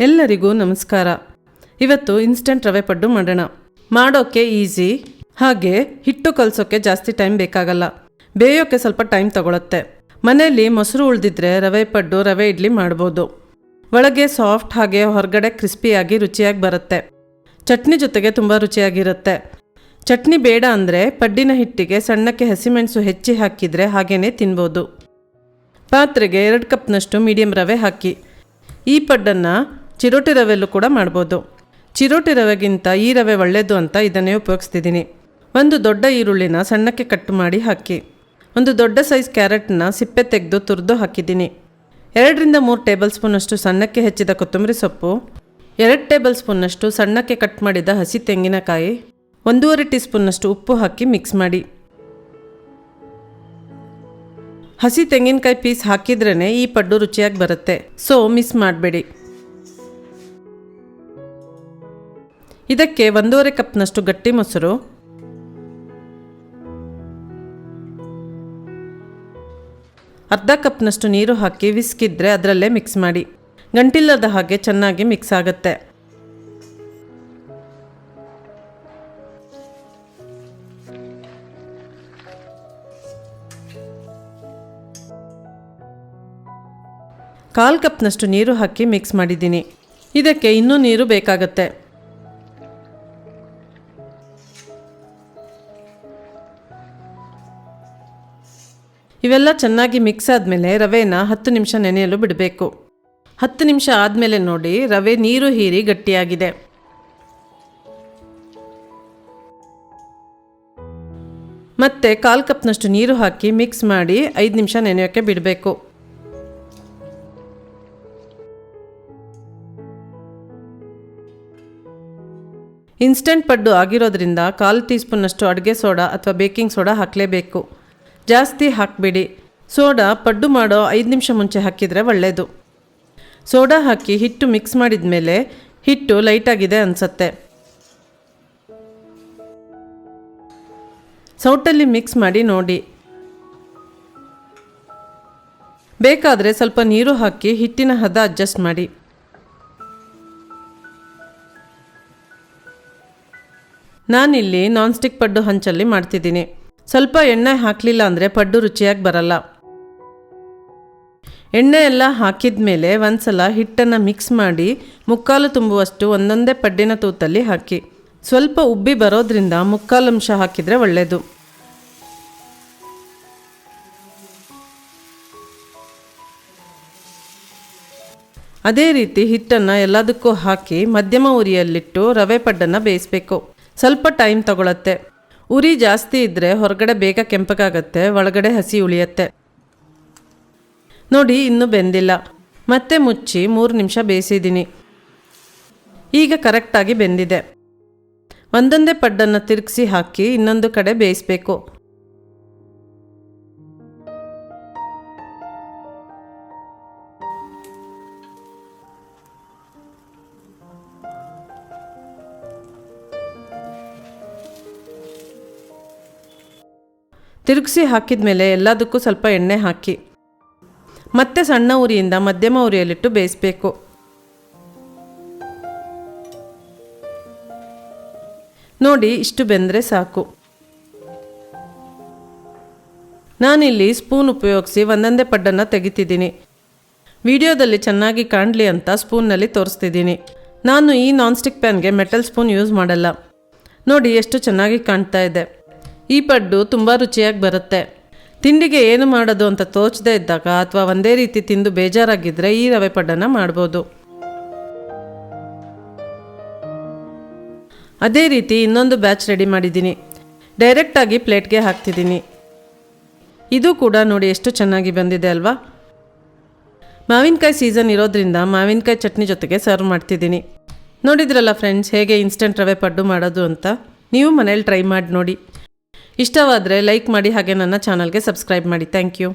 ಎಲ್ಲರಿಗೂ ನಮಸ್ಕಾರ. ಇವತ್ತು ಇನ್ಸ್ಟಂಟ್ ರವೆ ಪಡ್ಡು ಮಾಡೋಣ. ಮಾಡೋಕ್ಕೆ ಈಸಿ, ಹಾಗೆ ಹಿಟ್ಟು ಕಲಸೋಕ್ಕೆ ಜಾಸ್ತಿ ಟೈಮ್ ಬೇಕಾಗಲ್ಲ. ಬೇಯೋಕ್ಕೆ ಸ್ವಲ್ಪ ಟೈಮ್ ತಗೊಳುತ್ತೆ. ಮನೆಯಲ್ಲಿ ಮೊಸರು ಉಳಿದಿದ್ರೆ ರವೆ ಪಡ್ಡು, ರವೆ ಇಡ್ಲಿ ಮಾಡ್ಬೋದು. ಒಳಗೆ ಸಾಫ್ಟ್ ಹಾಗೆ ಹೊರಗಡೆ ಕ್ರಿಸ್ಪಿಯಾಗಿ ರುಚಿಯಾಗಿ ಬರುತ್ತೆ. ಚಟ್ನಿ ಜೊತೆಗೆ ತುಂಬ ರುಚಿಯಾಗಿರುತ್ತೆ. ಚಟ್ನಿ ಬೇಡ ಅಂದರೆ ಪಡ್ಡಿನ ಹಿಟ್ಟಿಗೆ ಸಣ್ಣಕ್ಕೆ ಹಸಿಮೆಣಸು ಹೆಚ್ಚಿ ಹಾಕಿದರೆ ಹಾಗೇ ತಿನ್ಬೋದು. ಪಾತ್ರೆಗೆ 2 ಕಪ್ನಷ್ಟು ಮೀಡಿಯಮ್ ರವೆ ಹಾಕಿ. ಈ ಪಡ್ಡನ್ನು ಚಿರೋಟಿ ರವೆಯಲ್ಲೂ ಕೂಡ ಮಾಡ್ಬೋದು. ಚಿರೋಟಿ ರವೆಗಿಂತ ಈ ರವೆ ಒಳ್ಳೆಯದು ಅಂತ ಇದನ್ನೇ ಉಪಯೋಗಿಸ್ತಿದ್ದೀನಿ. 1 ದೊಡ್ಡ ಈರುಳ್ಳಿನ ಸಣ್ಣಕ್ಕೆ ಕಟ್ ಮಾಡಿ ಹಾಕಿ. 1 ದೊಡ್ಡ ಸೈಜ್ ಕ್ಯಾರೆಟ್ನ ಸಿಪ್ಪೆ ತೆಗೆದು ತುರಿದು ಹಾಕಿದ್ದೀನಿ. 2 ರಿಂದ 3 ಟೇಬಲ್ ಸ್ಪೂನಷ್ಟು ಸಣ್ಣಕ್ಕೆ ಹೆಚ್ಚಿದ ಕೊತ್ತಂಬರಿ ಸೊಪ್ಪು, 2 ಟೇಬಲ್ ಸ್ಪೂನ್ನಷ್ಟು ಸಣ್ಣಕ್ಕೆ ಕಟ್ ಮಾಡಿದ ಹಸಿ ತೆಂಗಿನಕಾಯಿ, 1.5 ಟೀ ಸ್ಪೂನ್ನಷ್ಟು ಉಪ್ಪು ಹಾಕಿ ಮಿಕ್ಸ್ ಮಾಡಿ. ಹಸಿ ತೆಂಗಿನಕಾಯಿ ಪೀಸ್ ಹಾಕಿದ್ರೇ ಈ ಪಡ್ಡು ರುಚಿಯಾಗಿ ಬರುತ್ತೆ, ಸೊ ಮಿಸ್ ಮಾಡಬೇಡಿ. ಇದಕ್ಕೆ 1.5 ಕಪ್ನಷ್ಟು ಗಟ್ಟಿ ಮೊಸರು, ಅರ್ಧ ಕಪ್ನಷ್ಟು ನೀರು ಹಾಕಿ ವಿಸ್ಕಿದ್ರೆ ಅದರಲ್ಲೇ ಮಿಕ್ಸ್ ಮಾಡಿ. ಗಂಟಿಲ್ಲದ ಹಾಗೆ ಚೆನ್ನಾಗಿ ಮಿಕ್ಸ್ ಆಗುತ್ತೆ. ಕಾಲು ಕಪ್ನಷ್ಟು ನೀರು ಹಾಕಿ ಮಿಕ್ಸ್ ಮಾಡಿದ್ದೀನಿ. ಇದಕ್ಕೆ ಇನ್ನೂ ನೀರು ಬೇಕಾಗತ್ತೆ. ಇವೆಲ್ಲ ಚೆನ್ನಾಗಿ ಮಿಕ್ಸ್ ಆದಮೇಲೆ ರವೆನ 10 ನಿಮಿಷ ನೆನೆಯಲು ಬಿಡಬೇಕು. 10 ನಿಮಿಷ ಆದಮೇಲೆ ನೋಡಿ ರವೆ ನೀರು ಹೀರಿ ಗಟ್ಟಿಯಾಗಿದೆ. ಮತ್ತೆ ಕಾಲು ಕಪ್ನಷ್ಟು ನೀರು ಹಾಕಿ ಮಿಕ್ಸ್ ಮಾಡಿ 5 ನಿಮಿಷ ನೆನೆಯೋಕ್ಕೆ ಬಿಡಬೇಕು. ಇನ್ಸ್ಟೆಂಟ್ ಪಡ್ಡು ಆಗಿರೋದ್ರಿಂದ 1/4 ಟೀ ಸ್ಪೂನ್ನಷ್ಟು ಅಡುಗೆ ಸೋಡಾ ಅಥವಾ ಬೇಕಿಂಗ್ ಸೋಡಾ ಹಾಕಲೇಬೇಕು. ಜಾಸ್ತಿ ಹಾಕಬೇಡಿ. ಸೋಡಾ ಪಡ್ಡು ಮಾಡೋ 5 ನಿಮಿಷ ಮುಂಚೆ ಹಾಕಿದರೆ ಒಳ್ಳೆಯದು. ಸೋಡಾ ಹಾಕಿ ಹಿಟ್ಟು ಮಿಕ್ಸ್ ಮಾಡಿದ ಮೇಲೆ ಹಿಟ್ಟು ಲೈಟಾಗಿದೆ ಅನಿಸುತ್ತೆ. ಸೌಟಲ್ಲಿ ಮಿಕ್ಸ್ ಮಾಡಿ ನೋಡಿ. ಬೇಕಾದರೆ ಸ್ವಲ್ಪ ನೀರು ಹಾಕಿ ಹಿಟ್ಟಿನ ಹದ ಅಡ್ಜಸ್ಟ್ ಮಾಡಿ. ನಾನಿಲ್ಲಿ ನಾನ್ ಸ್ಟಿಕ್ ಪಡ್ಡು ಹಂಚಲ್ಲಿ ಮಾಡ್ತಿದ್ದೀನಿ. ಸ್ವಲ್ಪ ಎಣ್ಣೆ ಹಾಕಲಿಲ್ಲ ಅಂದರೆ ಪಡ್ಡು ರುಚಿಯಾಗಿ ಬರಲ್ಲ. ಎಣ್ಣೆ ಎಲ್ಲ ಹಾಕಿದ ಮೇಲೆ ಒಂದ್ಸಲ ಹಿಟ್ಟನ್ನು ಮಿಕ್ಸ್ ಮಾಡಿ ಮುಕ್ಕಾಲು ತುಂಬುವಷ್ಟು ಒಂದೊಂದೇ ಪಡ್ಡಿನ ತೂತಲ್ಲಿ ಹಾಕಿ. ಸ್ವಲ್ಪ ಉಬ್ಬಿ ಬರೋದ್ರಿಂದ 3/4 ಅಂಶ ಹಾಕಿದರೆ ಒಳ್ಳೆಯದು. ಅದೇ ರೀತಿ ಹಿಟ್ಟನ್ನು ಎಲ್ಲದಕ್ಕೂ ಹಾಕಿ ಮಧ್ಯಮ ಉರಿಯಲ್ಲಿಟ್ಟು ರವೆ ಪಡ್ಡನ್ನು ಬೇಯಿಸಬೇಕು. ಸ್ವಲ್ಪ ಟೈಮ್ ತಗೊಳತ್ತೆ. ಉರಿ ಜಾಸ್ತಿ ಇದ್ದರೆ ಹೊರಗಡೆ ಬೇಗ ಕೆಂಪಗಾಗತ್ತೆ, ಒಳಗಡೆ ಹಸಿ ಉಳಿಯತ್ತೆ. ನೋಡಿ ಇನ್ನೂ ಬೆಂದಿಲ್ಲ. ಮತ್ತೆ ಮುಚ್ಚಿ 3 ನಿಮಿಷ ಬೇಯಿಸಿದ್ದೀನಿ. ಈಗ ಕರೆಕ್ಟಾಗಿ ಬೆಂದಿದೆ. ಒಂದೊಂದೇ ಪಡ್ಡನ್ನು ತಿರುಗಿಸಿ ಹಾಕಿ ಇನ್ನೊಂದು ಕಡೆ ಬೇಯಿಸಬೇಕು. ತಿರುಗಿಸಿ ಹಾಕಿದ ಮೇಲೆ ಎಲ್ಲದಕ್ಕೂ ಸ್ವಲ್ಪ ಎಣ್ಣೆ ಹಾಕಿ ಮತ್ತೆ ಸಣ್ಣ ಉರಿಯಿಂದ ಮಧ್ಯಮ ಉರಿಯಲ್ಲಿಟ್ಟು ಬೇಯಿಸಬೇಕು. ನೋಡಿ ಇಷ್ಟು ಬೆಂದರೆ ಸಾಕು. ನಾನಿಲ್ಲಿ ಸ್ಪೂನ್ ಉಪಯೋಗಿಸಿ ಒಂದೊಂದೇ ಪಡ್ಡನ್ನು ತೆಗಿತಿದ್ದೀನಿ. ವಿಡಿಯೋದಲ್ಲಿ ಚೆನ್ನಾಗಿ ಕಾಣಲಿ ಅಂತ ಸ್ಪೂನ್ನಲ್ಲಿ ತೋರಿಸ್ತಿದ್ದೀನಿ. ನಾನು ಈ ನಾನ್ ಸ್ಟಿಕ್ ಪ್ಯಾನ್ಗೆ ಮೆಟಲ್ ಸ್ಪೂನ್ ಯೂಸ್ ಮಾಡಲ್ಲ. ನೋಡಿ ಎಷ್ಟು ಚೆನ್ನಾಗಿ ಕಾಣ್ತಾ ಇದೆ. ಈ ಪಡ್ಡು ತುಂಬ ರುಚಿಯಾಗಿ ಬರುತ್ತೆ. ತಿಂಡಿಗೆ ಏನು ಮಾಡೋದು ಅಂತ ತೋಚದೇ ಇದ್ದಾಗ ಅಥವಾ ಒಂದೇ ರೀತಿ ತಿಂದು ಬೇಜಾರಾಗಿದ್ದರೆ ಈ ರವೆ ಪಡ್ಡನ್ನು ಮಾಡ್ಬೋದು. ಅದೇ ರೀತಿ ಇನ್ನೊಂದು ಬ್ಯಾಚ್ ರೆಡಿ ಮಾಡಿದ್ದೀನಿ. ಡೈರೆಕ್ಟಾಗಿ ಪ್ಲೇಟ್ಗೆ ಹಾಕ್ತಿದ್ದೀನಿ. ಇದು ಕೂಡ ನೋಡಿ ಎಷ್ಟು ಚೆನ್ನಾಗಿ ಬಂದಿದೆ ಅಲ್ವಾ. ಮಾವಿನಕಾಯಿ ಸೀಸನ್ ಇರೋದ್ರಿಂದ ಮಾವಿನಕಾಯಿ ಚಟ್ನಿ ಜೊತೆಗೆ ಸರ್ವ್ ಮಾಡ್ತಿದ್ದೀನಿ. ನೋಡಿದ್ರಲ್ಲ ಫ್ರೆಂಡ್ಸ್, ಹೇಗೆ ಇನ್ಸ್ಟೆಂಟ್ ರವೆ ಪಡ್ಡು ಮಾಡೋದು ಅಂತ. ನೀವು ಮನೇಲಿ ಟ್ರೈ ಮಾಡಿ ನೋಡಿ. ಇಷ್ಟವಾದರೆ ಲೈಕ್ ಮಾಡಿ, ಹಾಗೆ ನನ್ನ ಚಾನಲ್ಗೆ ಸಬ್ಸ್ಕ್ರೈಬ್ ಮಾಡಿ. Thank you.